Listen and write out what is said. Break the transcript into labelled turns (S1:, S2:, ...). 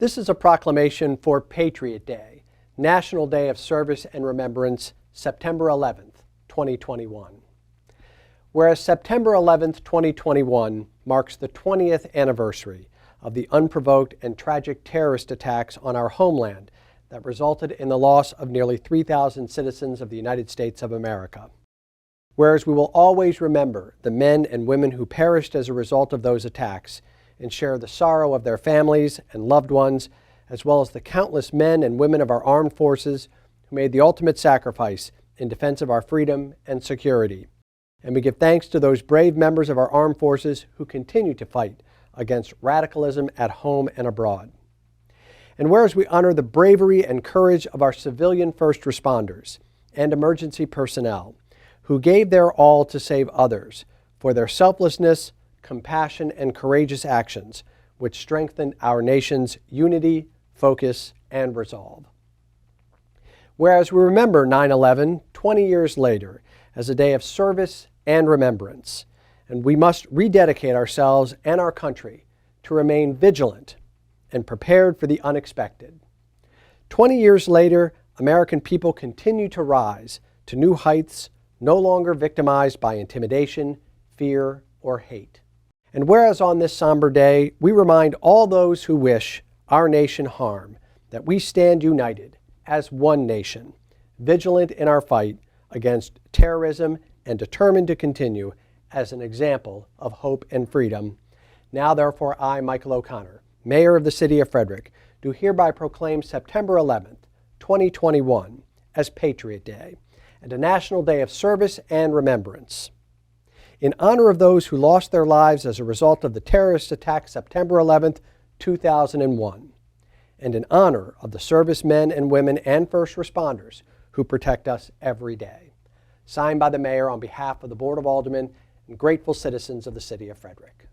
S1: This is a proclamation for Patriot Day, National Day of Service and Remembrance, September 11th, 2021. Whereas September 11th, 2021 marks the 20th anniversary of the unprovoked and tragic terrorist attacks on our homeland that resulted in the loss of nearly 3,000 citizens of the United States of America. Whereas we will always remember the men and women who perished as a result of those attacks and share the sorrow of their families and loved ones, as well as the countless men and women of our armed forces who made the ultimate sacrifice in defense of our freedom and security. And we give thanks to those brave members of our armed forces who continue to fight against radicalism at home and abroad. And whereas we honor the bravery and courage of our civilian first responders and emergency personnel who gave their all to save others for their selflessness, compassion, and courageous actions, which strengthened our nation's unity, focus, and resolve. Whereas we remember 9/11 20 years later as a day of service and remembrance, and we must rededicate ourselves and our country to remain vigilant and prepared for the unexpected. 20 years later, American people continue to rise to new heights, no longer victimized by intimidation, fear, or hate. And whereas on this somber day, we remind all those who wish our nation harm that we stand united as one nation, vigilant in our fight against terrorism and determined to continue as an example of hope and freedom. Now, therefore, I, Michael O'Connor, Mayor of the City of Frederick, do hereby proclaim September 11th, 2021 as Patriot Day and a National Day of Service and Remembrance. In honor of those who lost their lives as a result of the terrorist attack September 11th, 2001, and in honor of the servicemen and women and first responders who protect us every day. Signed by the Mayor on behalf of the Board of Aldermen and grateful citizens of the City of Frederick.